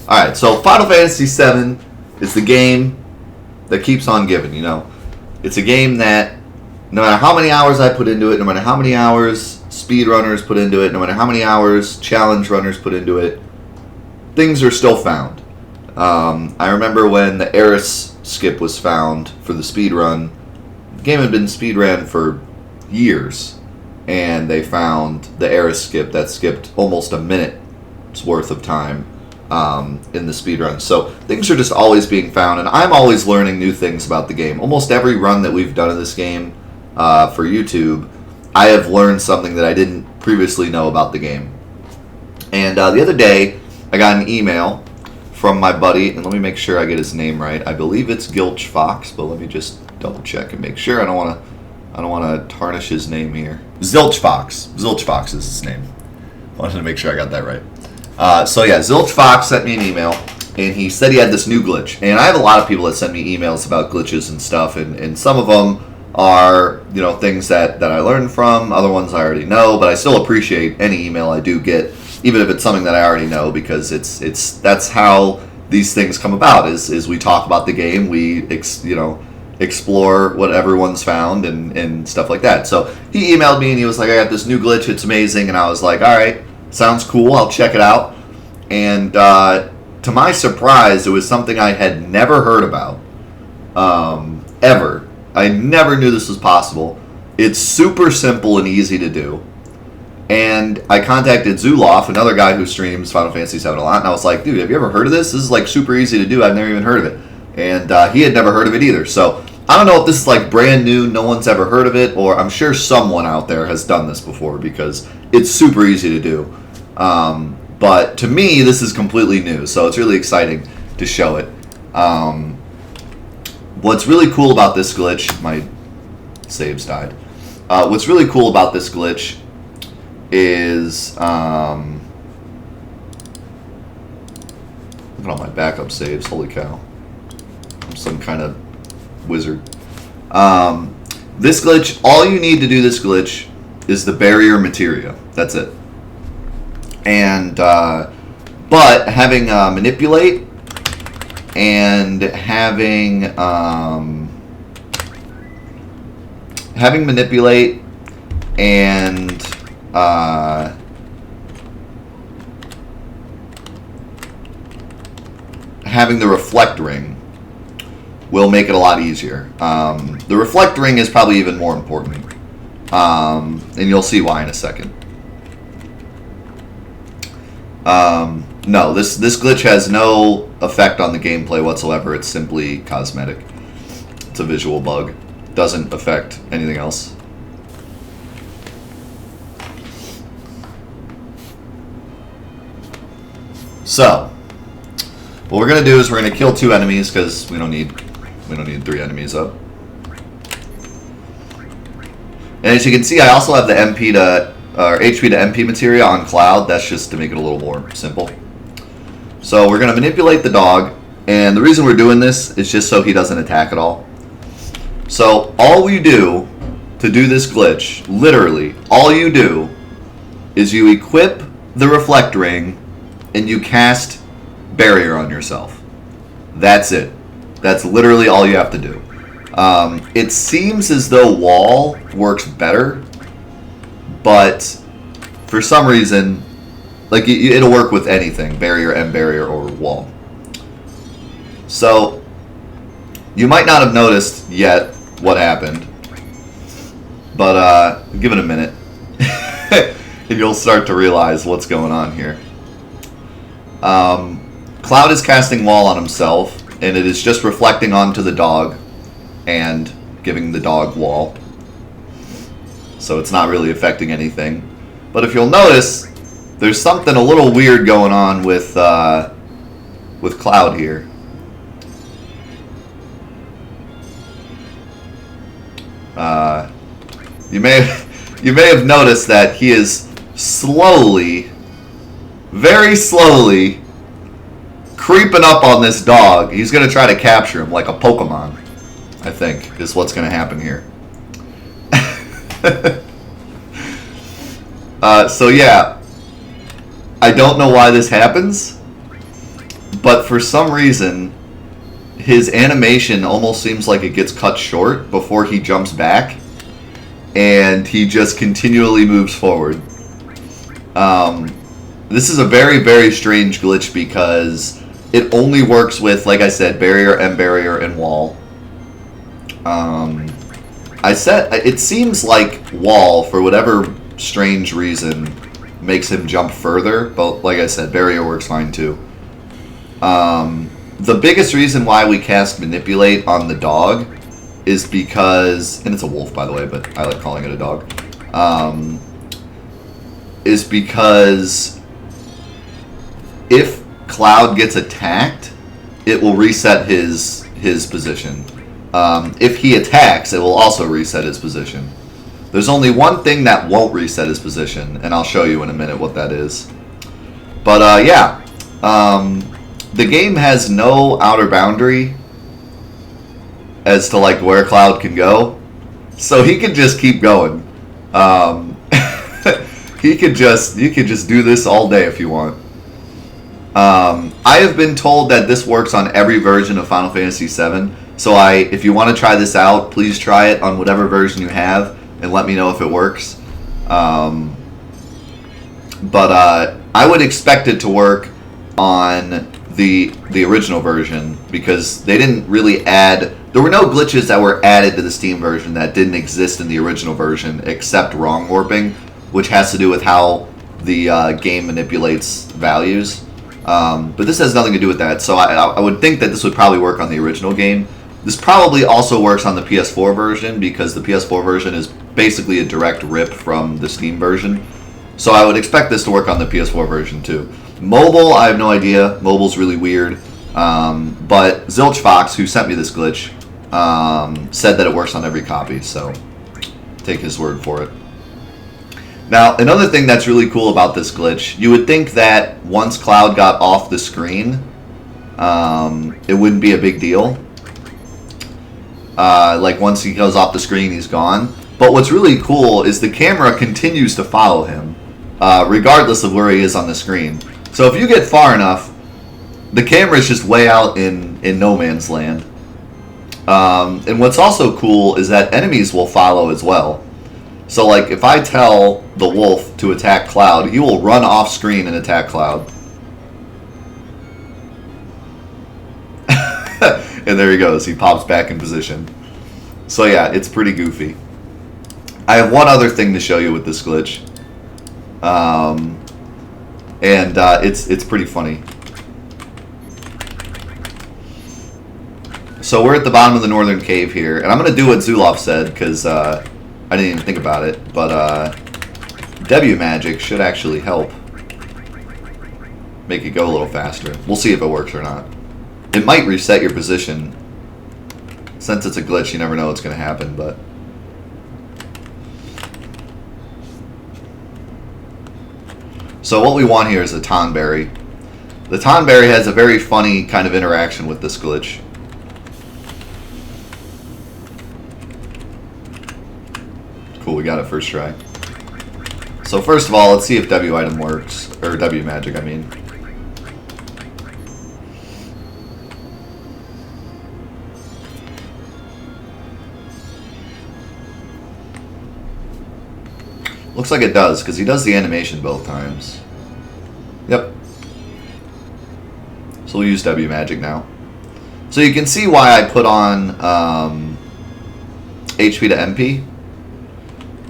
Alright, so Final Fantasy VII is the game that keeps on giving, you know. It's a game that, no matter how many hours I put into it, no matter how many hours speedrunners put into it, no matter how many hours challenge runners put into it, things are still found. I remember when the Eris skip was found for the speedrun. The game had been speedrun for years, and they found the Eris skip that skipped almost a minute's worth of time in the speedrun. So things are just always being found, and I'm always learning new things about the game. Almost every run that we've done in this game for YouTube, I have learned something that I didn't previously know about the game. And the other day, I got an email from my buddy, and let me make sure I get his name right. I believe it's Zilch Fox, but let me just double check and make sure. I don't want to tarnish his name here. Zilch Fox. Zilch Fox is his name. I wanted to make sure I got that right. So yeah, Zilch Fox sent me an email, and he said he had this new glitch. And I have a lot of people that send me emails about glitches and stuff, and some of them are, you know, things that I learned from. Other ones I already know, but I still appreciate any email I do get, even if it's something that I already know, because that's how these things come about. Is we talk about the game, we explore what everyone's found and stuff like that. So he emailed me and he was like, I got this new glitch, it's amazing. And I was like, all right, sounds cool, I'll check it out. And to my surprise, it was something I had never heard about ever. I never knew this was possible. It's super simple and easy to do. And I contacted Zuloff, another guy who streams Final Fantasy VII a lot, and I was like, dude, have you ever heard of this? This is like super easy to do. I've never even heard of it. And he had never heard of it either. So I don't know if this is like brand new, no one's ever heard of it, or I'm sure someone out there has done this before, because it's super easy to do. But to me, this is completely new, so it's really exciting to show it. What's really cool about this glitch, my saves died. What's really cool about this glitch is, look at all my backup saves, holy cow. I'm some kind of wizard. This glitch, all you need to do this glitch is the barrier materia. That's it. And, but having manipulate and having manipulate and having the reflect ring will make it a lot easier. The reflect ring is probably even more important, and you'll see why in a second. No, this glitch has no effect on the gameplay whatsoever. It's simply cosmetic. It's a visual bug. Doesn't affect anything else. So, what we're gonna do is we're gonna kill 2 enemies because we don't need 3 enemies up. And as you can see, I also have the HP to MP materia on Cloud. That's just to make it a little more simple. So we're gonna manipulate the dog, and the reason we're doing this is just so he doesn't attack at all. So all we do to do this glitch, literally, all you do is you equip the reflect ring and you cast barrier on yourself. That's it. That's literally all you have to do. It seems as though wall works better, but for some reason, like, it'll work with anything, barrier, end barrier, or wall. So you might not have noticed yet what happened, but give it a minute and you'll start to realize what's going on here. Cloud is casting wall on himself, and it is just reflecting onto the dog and giving the dog wall. So it's not really affecting anything. But if you'll notice, there's something a little weird going on with Cloud here. You may have noticed that he is slowly, very slowly, creeping up on this dog. He's going to try to capture him like a Pokemon, I think, is what's going to happen here. So yeah, I don't know why this happens, but for some reason, his animation almost seems like it gets cut short before he jumps back, and he just continually moves forward. This is a very, very strange glitch because it only works with, like I said, barrier, M barrier, and wall. It seems like wall, for whatever strange reason, makes him jump further, but like I said, barrier works fine too. The biggest reason why we cast manipulate on the dog is because, and it's a wolf by the way, but I like calling it a dog, is because if Cloud gets attacked, it will reset his position. If he attacks, it will also reset his position. There's only one thing that won't reset his position, and I'll show you in a minute what that is. But yeah, the game has no outer boundary as to like where Cloud can go, so he can just keep going. You could just do this all day if you want. I have been told that this works on every version of Final Fantasy VII. So if you want to try this out, please try it on whatever version you have, and let me know if it works. But I would expect it to work on the original version, because they didn't really add. There were no glitches that were added to the Steam version that didn't exist in the original version, except wrong warping, which has to do with how the game manipulates values. But this has nothing to do with that, so I would think that this would probably work on the original game. This probably also works on the PS4 version, because the PS4 version is basically a direct rip from the Steam version. So I would expect this to work on the PS4 version too. Mobile, I have no idea. Mobile's really weird. But Zilch Fox, who sent me this glitch, said that it works on every copy, so take his word for it. Now, another thing that's really cool about this glitch, you would think that once Cloud got off the screen, it wouldn't be a big deal. Like once he goes off the screen, he's gone. But what's really cool is the camera continues to follow him, regardless of where he is on the screen. So if you get far enough, the camera is just way out in no man's land. And what's also cool is that enemies will follow as well. So like if I tell the wolf to attack Cloud, he will run off screen and attack Cloud. And there he goes. He pops back in position. So yeah, it's pretty goofy. I have one other thing to show you with this glitch. It's pretty funny. So we're at the bottom of the northern cave here, and I'm going to do what Zuloff said, because I didn't even think about it, but W magic should actually help make it go a little faster. We'll see if it works or not. It might reset your position. Since it's a glitch, you never know what's going to happen, but... So what we want here is a Tonberry. The Tonberry has a very funny kind of interaction with this glitch. Cool, we got it first try. So first of all, let's see if W item works. Or W magic, I mean. Looks like it does, because he does the animation both times. Yep. So we'll use W magic now. So you can see why I put on HP to MP.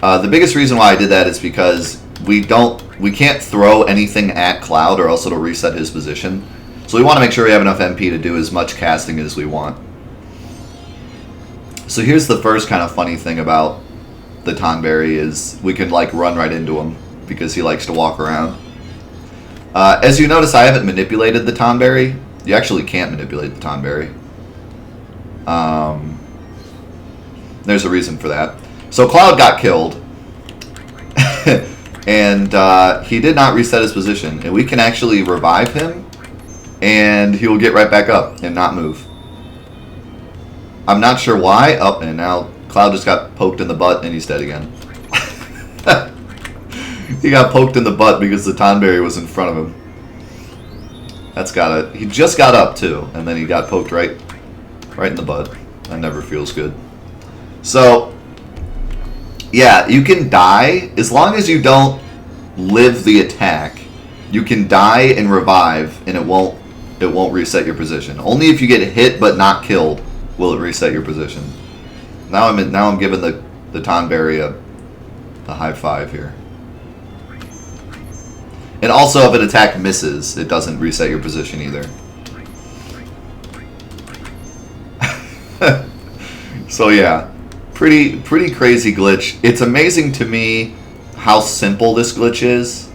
The biggest reason why I did that is because we can't throw anything at Cloud or else it'll reset his position. So we want to make sure we have enough MP to do as much casting as we want. So here's the first kind of funny thing about the Tonberry is we can like run right into him because he likes to walk around. As you notice, I haven't manipulated the Tonberry. You actually can't manipulate the Tonberry. There's a reason for that. So Cloud got killed, and he did not reset his position. And we can actually revive him, and he will get right back up and not move. I'm not sure why. Oh, and now Cloud just got poked in the butt, and he's dead again. He got poked in the butt because the Tonberry was in front of him. That's gotta... He just got up, too. And then he got poked right in the butt. That never feels good. So, yeah, you can die. As long as you don't live the attack, you can die and revive, and it won't reset your position. Only if you get hit but not killed will it reset your position. Now I'm giving the Tonberry a high five here. And also, if an attack misses, it doesn't reset your position either. So yeah, pretty crazy glitch. It's amazing to me how simple this glitch is,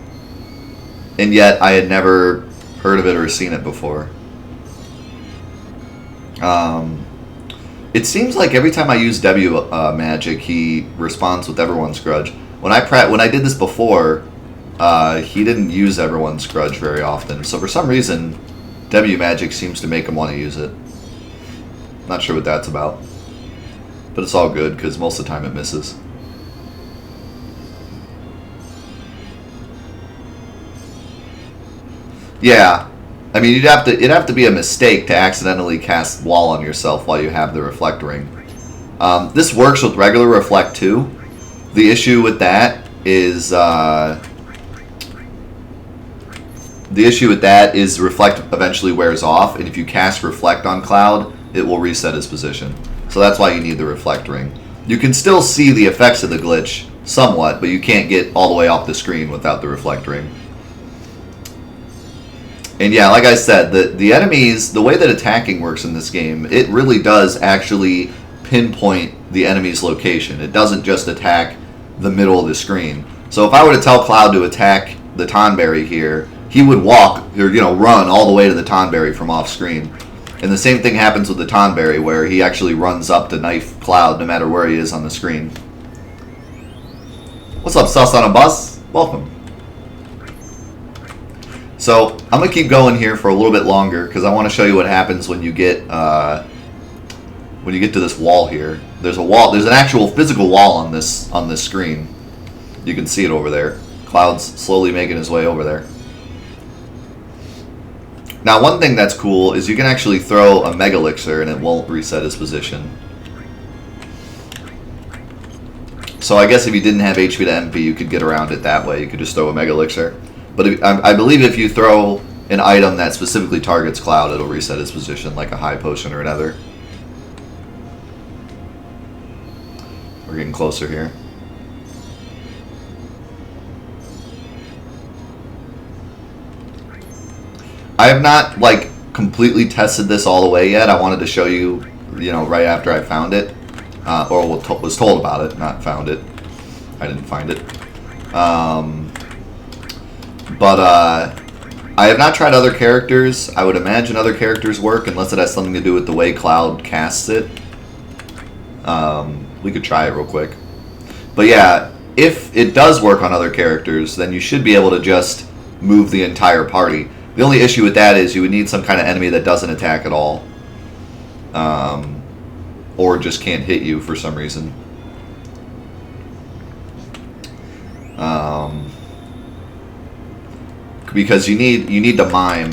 and yet I had never heard of it or seen it before. It seems like every time I use W magic, he responds with Everyone's Grudge. When I did this before, he didn't use Everyone's Grudge very often. So for some reason, W magic seems to make him want to use it. Not sure what that's about, but it's all good because most of the time it misses. Yeah. I mean, it'd have to be a mistake to accidentally cast Wall on yourself while you have the Reflect Ring. This works with regular Reflect too. The issue with that is Reflect eventually wears off, and if you cast Reflect on Cloud, it will reset his position. So that's why you need the Reflect Ring. You can still see the effects of the glitch somewhat, but you can't get all the way off the screen without the Reflect Ring. And yeah, like I said, the enemies, the way that attacking works in this game, it really does actually pinpoint the enemy's location. It doesn't just attack the middle of the screen. So if I were to tell Cloud to attack the Tonberry here, he would walk, or run all the way to the Tonberry from off screen. And the same thing happens with the Tonberry, where he actually runs up to knife Cloud no matter where he is on the screen. What's up, Sus on a Bus? Welcome. So I'm gonna keep going here for a little bit longer because I want to show you what happens when you get to this wall here. There's a wall. There's an actual physical wall on this screen. You can see it over there. Cloud's slowly making his way over there. Now, one thing that's cool is you can actually throw a Mega Elixir and it won't reset his position. So I guess if you didn't have HP to MP, you could get around it that way. You could just throw a Mega Elixir. But I believe if you throw an item that specifically targets Cloud, it'll reset his position, like a high potion or another. We're getting closer here. I have not, completely tested this all the way yet. I wanted to show you, right after I found it. Or was told about it, not found it. I didn't find it. But I have not tried other characters. I would imagine other characters work unless it has something to do with the way Cloud casts it. We could try it real quick. But yeah, if it does work on other characters, then you should be able to just move the entire party. The only issue with that is you would need some kind of enemy that doesn't attack at all. Or just can't hit you for some reason. Because you need to mime,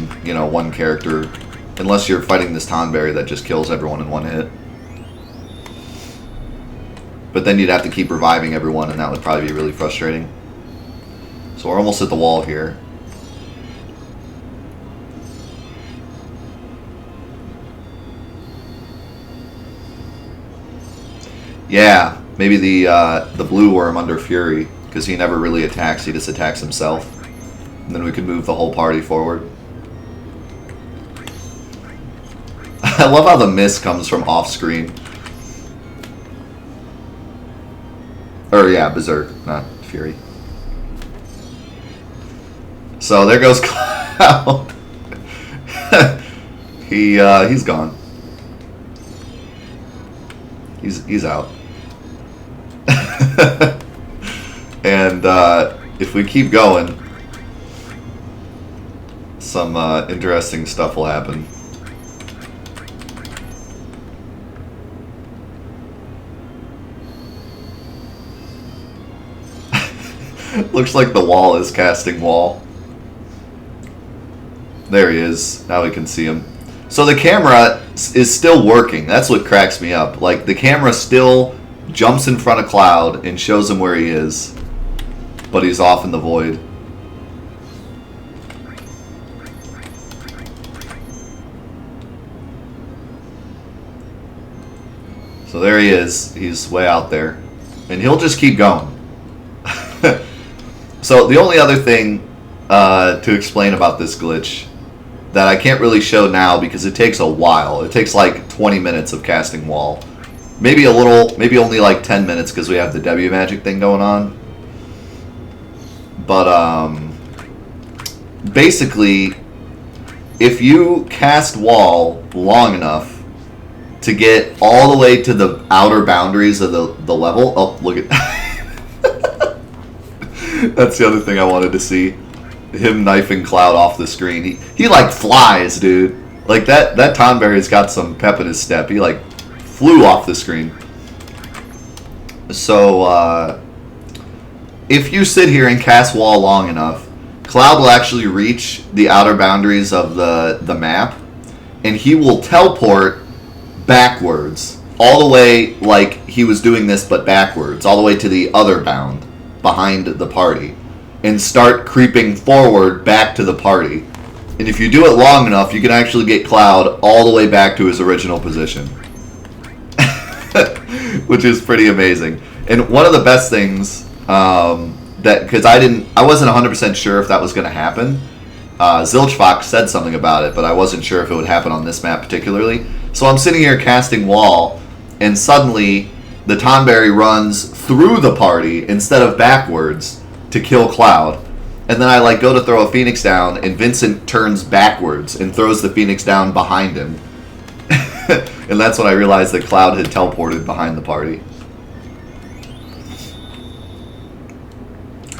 one character, unless you're fighting this Tonberry that just kills everyone in one hit. But then you'd have to keep reviving everyone, and that would probably be really frustrating. So we're almost at the wall here. Yeah, maybe the blue worm under Fury, because he never really attacks, he just attacks himself. And then we could move the whole party forward. I love how the mist comes from off screen. Or yeah, Berserk, not Fury. So there goes Cloud. He's gone. He's out. And if we keep going, some interesting stuff will happen. Looks like the wall is casting Wall. There he is. Now we can see him. So the camera is still working. That's what cracks me up. Like, the camera still jumps in front of Cloud and shows him where he is. But he's off in the void. So there he is. He's way out there. And he'll just keep going. So the only other thing to explain about this glitch that I can't really show now because it takes a while. It takes like 20 minutes of casting wall. Maybe a little, maybe only like 10 minutes because we have the W magic thing going on. But basically, if you cast wall long enough to get all the way to the outer boundaries of the level. Oh, look at that's the other thing I wanted to see. Him knifing Cloud off the screen. He like flies, dude. Like that Tonberry's got some pep in his step. He like flew off the screen. So if you sit here and cast wall long enough, Cloud will actually reach the outer boundaries of the map, and he will teleport backwards, all the way like he was doing this but backwards, all the way to the other bound behind the party, and start creeping forward back to the party. And if you do it long enough, you can actually get Cloud all the way back to his original position. Which is pretty amazing. And one of the best things, that, because I wasn't 100% sure if that was going to happen. Zilch Fox said something about it, but I wasn't sure if it would happen on this map particularly. So I'm sitting here casting wall, and suddenly the Tonberry runs through the party instead of backwards to kill Cloud. And then I like go to throw a Phoenix down, and Vincent turns backwards and throws the Phoenix down behind him. And that's when I realized that Cloud had teleported behind the party.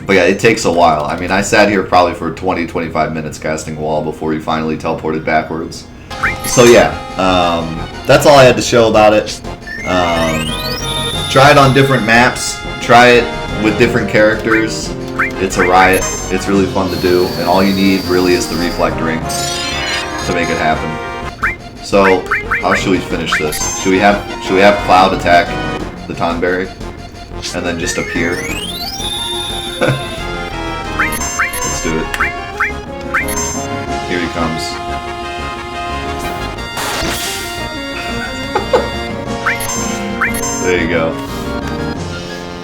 But yeah, it takes a while. I mean, I sat here probably for 20-25 minutes casting wall before he finally teleported backwards. So yeah, that's all I had to show about it. Try it on different maps. Try it with different characters. It's a riot. It's really fun to do, and all you need really is the reflect ring to make it happen. So, how should we finish this? Should we have Cloud attack the Tonberry and then just appear?